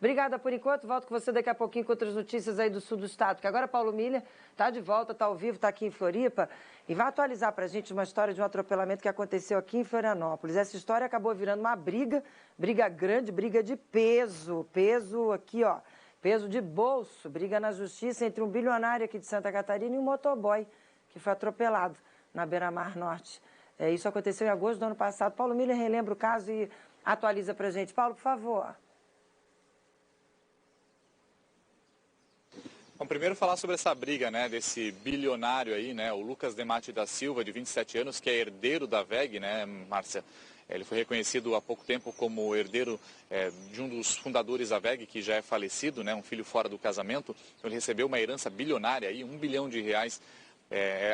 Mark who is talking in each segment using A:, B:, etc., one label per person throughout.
A: Obrigada por enquanto, volto com você daqui a pouquinho com outras notícias aí do sul do estado, que agora Paulo Miller está de volta, está ao vivo, está aqui em Floripa e vai atualizar para a gente uma história de um atropelamento que aconteceu aqui em Florianópolis. Essa história acabou virando uma briga grande, briga de peso aqui, ó, peso de bolso, briga na justiça entre um bilionário aqui de Santa Catarina e um motoboy que foi atropelado na Beira-Mar Norte. Isso aconteceu em agosto do ano passado. Paulo Miller relembra o caso e atualiza para a gente. Paulo, por favor.
B: Bom, primeiro falar sobre essa briga, né, desse bilionário aí, né, o Lucas Demate da Silva, de 27 anos, que é herdeiro da WEG, né, Márcia? Ele foi reconhecido há pouco tempo como herdeiro de um dos fundadores da WEG, que já é falecido, né, um filho fora do casamento. Então ele recebeu uma herança bilionária aí, R$1 bilhão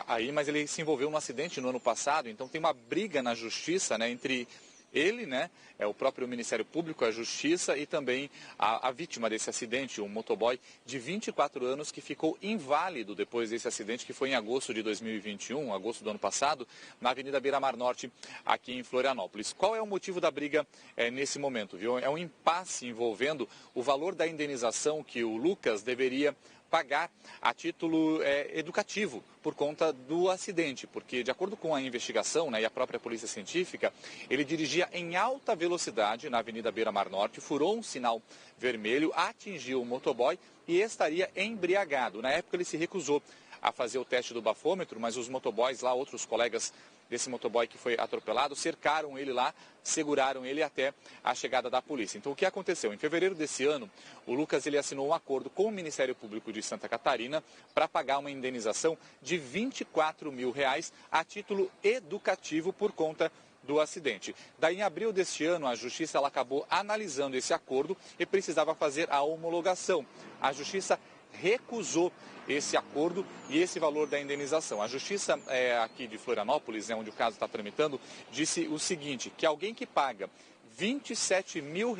B: aí, mas ele se envolveu num acidente no ano passado. Então tem uma briga na justiça, né, entre ele, né, o próprio Ministério Público, a Justiça e também a vítima desse acidente, um motoboy de 24 anos que ficou inválido depois desse acidente, que foi em agosto de 2021, agosto do ano passado, na Avenida Beira-Mar Norte, aqui em Florianópolis. Qual é o motivo da briga nesse momento, viu? É um impasse envolvendo o valor da indenização que o Lucas deveria pagar a título educativo por conta do acidente, porque de acordo com a investigação, né, e a própria polícia científica, ele dirigia em alta velocidade na Avenida Beira-Mar Norte, furou um sinal vermelho, atingiu o motoboy e estaria embriagado. Na época ele se recusou a fazer o teste do bafômetro, mas os motoboys lá, outros colegas desse motoboy que foi atropelado, cercaram ele lá, seguraram ele até a chegada da polícia. Então o que aconteceu? Em fevereiro desse ano, o Lucas ele assinou um acordo com o Ministério Público de Santa Catarina para pagar uma indenização de R$24 mil a título educativo por conta do acidente. Daí, em abril deste ano, a Justiça ela acabou analisando esse acordo e precisava fazer a homologação. A Justiça recusou esse acordo e esse valor da indenização. A Justiça aqui de Florianópolis, onde o caso está tramitando, disse o seguinte, que alguém que paga R$27 mil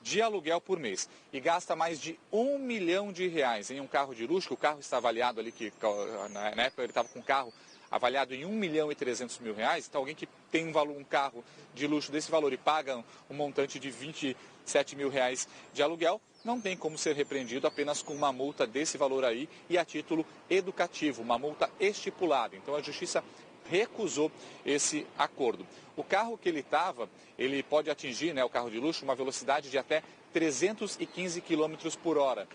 B: de aluguel por mês e gasta mais de R$1 milhão em um carro de luxo, que o carro está avaliado ali, que na época ele estava com o carro avaliado em R$1.300.000, então alguém que tem um carro de luxo desse valor e paga um montante de R$27 mil de aluguel, não tem como ser repreendido apenas com uma multa desse valor aí e a título educativo, uma multa estipulada. Então a Justiça recusou esse acordo. O carro que ele estava, ele pode atingir, né, o carro de luxo, uma velocidade de até 315 km por hora.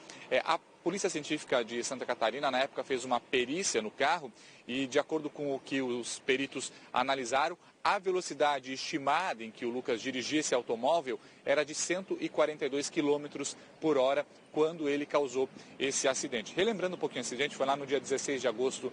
B: A Polícia Científica de Santa Catarina, na época, fez uma perícia no carro e, de acordo com o que os peritos analisaram, a velocidade estimada em que o Lucas dirigia esse automóvel era de 142 km por hora quando ele causou esse acidente. Relembrando um pouquinho o acidente, foi lá no dia 16 de agosto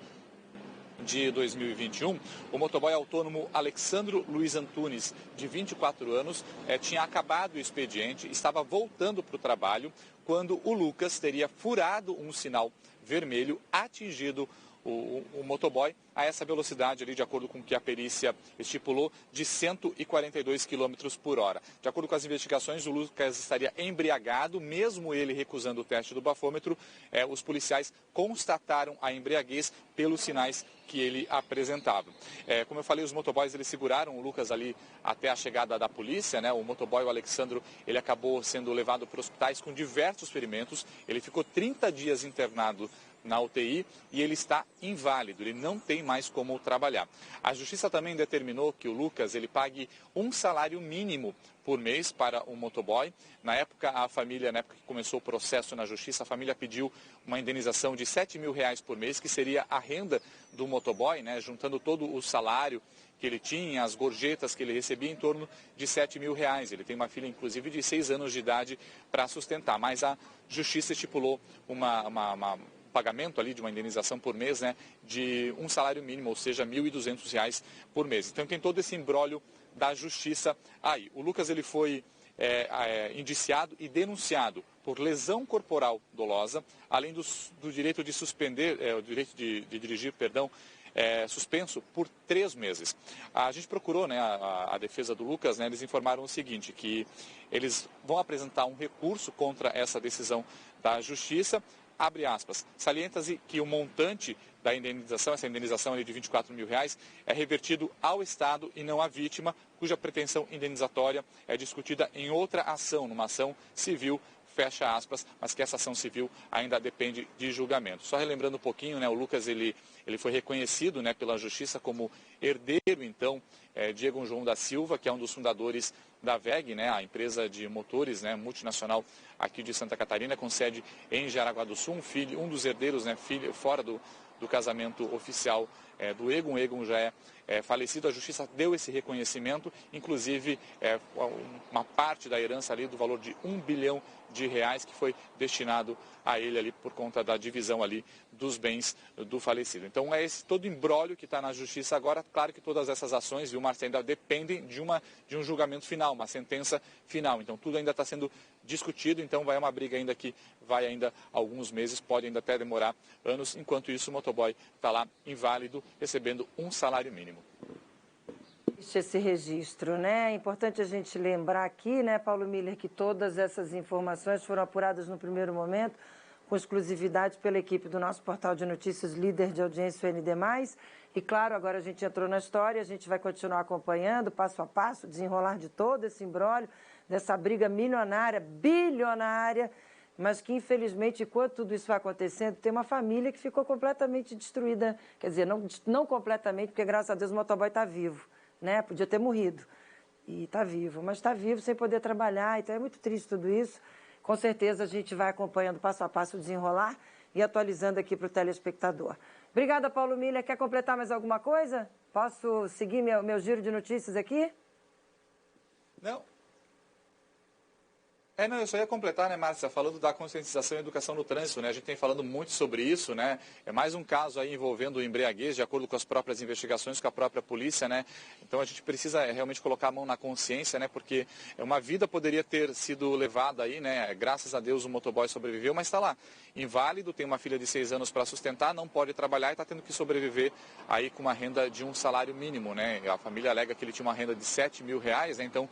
B: de 2021, o motoboy autônomo Alexandro Luiz Antunes, de 24 anos, tinha acabado o expediente, estava voltando para o trabalho, quando o Lucas teria furado um sinal vermelho, atingido o motoboy a essa velocidade ali, de acordo com o que a perícia estipulou, de 142 km por hora. De acordo com as investigações, o Lucas estaria embriagado, mesmo ele recusando o teste do bafômetro. Os policiais constataram a embriaguez pelos sinais que ele apresentava. Como eu falei, os motoboys eles seguraram o Lucas ali até a chegada da polícia, né? O motoboy, o Alexandro, ele acabou sendo levado para hospitais com diversos ferimentos. Ele ficou 30 dias internado na UTI e ele está inválido, ele não tem mais como trabalhar. A Justiça também determinou que o Lucas ele pague um salário mínimo por mês para um motoboy. Na época, a família, na época que começou o processo na Justiça, a família pediu uma indenização de R$7 mil por mês, que seria a renda do motoboy, né, juntando todo o salário que ele tinha, as gorjetas que ele recebia, em torno de R$7 mil. Ele tem uma filha, inclusive, de 6 anos de idade para sustentar, mas a Justiça estipulou pagamento ali de uma indenização por mês, né, de um salário mínimo, ou seja, R$1.200 por mês. Então tem todo esse imbróglio da Justiça aí. O Lucas ele foi indiciado e denunciado por lesão corporal dolosa, além do direito de suspender, o direito de dirigir, suspenso por 3 meses. A gente procurou, né, a defesa do Lucas, né, eles informaram o seguinte, que eles vão apresentar um recurso contra essa decisão da Justiça, abre aspas, salienta-se que o montante da indenização, essa indenização ali de R$24 mil, é revertido ao Estado e não à vítima, cuja pretensão indenizatória é discutida em outra ação, numa ação civil fecha aspas, mas que essa ação civil ainda depende de julgamento. Só relembrando um pouquinho, né, o Lucas ele foi reconhecido, né, pela Justiça como herdeiro, então, de Egon João da Silva, que é um dos fundadores da WEG, né, a empresa de motores, né, multinacional aqui de Santa Catarina, com sede em Jaraguá do Sul, um dos herdeiros, né, filho, fora do casamento oficial do Egon. O Egon já é falecido, a Justiça deu esse reconhecimento, inclusive uma parte da herança ali do valor de R$1 bilhão que foi destinado a ele ali por conta da divisão ali dos bens do falecido. Então é esse todo imbróglio que está na Justiça agora. Claro que todas essas ações, viu, Marcia, ainda dependem de um julgamento final, uma sentença final. Então tudo ainda está sendo discutido, então vai uma briga ainda que vai ainda alguns meses, pode ainda até demorar anos. Enquanto isso, o motoboy está lá inválido, recebendo um salário mínimo.
A: Esse registro, né? É importante a gente lembrar aqui, né, Paulo Miller, que todas essas informações foram apuradas no primeiro momento, com exclusividade pela equipe do nosso portal de notícias, líder de audiência, o ND+. E claro, agora a gente entrou na história, a gente vai continuar acompanhando, passo a passo, o desenrolar de todo esse imbróglio, dessa briga milionária, bilionária, mas que infelizmente, enquanto tudo isso vai acontecendo, tem uma família que ficou completamente destruída, quer dizer, não completamente, porque graças a Deus o motoboy está vivo, né? Podia ter morrido, e está vivo, mas está vivo sem poder trabalhar, então é muito triste tudo isso. Com certeza a gente vai acompanhando passo a passo o desenrolar e atualizando aqui para o telespectador. Obrigada, Paulo Miller. Quer completar mais alguma coisa? Posso seguir meu giro de notícias aqui?
B: Não. Não, eu só ia completar, né, Márcia, falando da conscientização e educação no trânsito, né? A gente tem falando muito sobre isso, né? É mais um caso aí envolvendo embriaguez, de acordo com as próprias investigações, com a própria polícia, né? Então a gente precisa realmente colocar a mão na consciência, né? Porque uma vida poderia ter sido levada aí, né? Graças a Deus o motoboy sobreviveu, mas está lá, inválido, tem uma filha de 6 anos para sustentar, não pode trabalhar e está tendo que sobreviver aí com uma renda de um salário mínimo, né? A família alega que ele tinha uma renda de R$7 mil, né? Então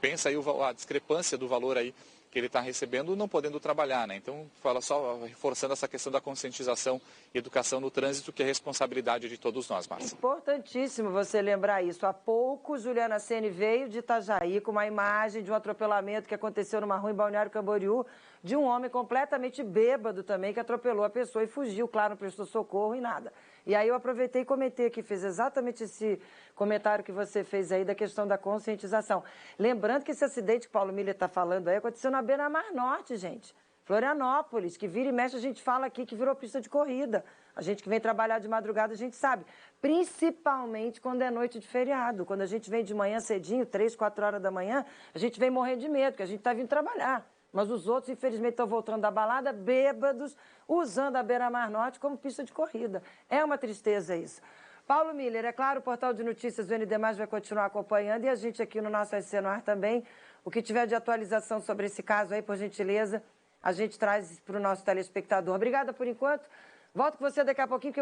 B: pensa aí a discrepância do valor aí que ele está recebendo, não podendo trabalhar, né? Então, fala só reforçando essa questão da conscientização e educação no trânsito, que é responsabilidade de todos nós, Márcia.
A: Importantíssimo você lembrar isso. Há pouco, Juliana Ceni veio de Itajaí com uma imagem de um atropelamento que aconteceu numa rua em Balneário Camboriú, de um homem completamente bêbado também, que atropelou a pessoa e fugiu, claro, não prestou socorro e nada. E aí eu aproveitei e comentei aqui, fiz exatamente esse comentário que você fez aí da questão da conscientização. Lembrando que esse acidente que o Paulo Miller está falando aí aconteceu na Beira-Mar Norte, gente. Florianópolis, que vira e mexe, a gente fala aqui que virou pista de corrida. A gente que vem trabalhar de madrugada, a gente sabe. Principalmente quando é noite de feriado. Quando a gente vem de manhã cedinho, 3, 4 horas da manhã, a gente vem morrendo de medo, porque a gente está vindo trabalhar. Mas os outros, infelizmente, estão voltando da balada, bêbados, usando a Beira-Mar Norte como pista de corrida. É uma tristeza isso. Paulo Miller, é claro, o portal de notícias do ND+, vai continuar acompanhando, e a gente aqui no nosso SC no Ar também. O que tiver de atualização sobre esse caso aí, por gentileza, a gente traz para o nosso telespectador. Obrigada por enquanto. Volto com você daqui a pouquinho, que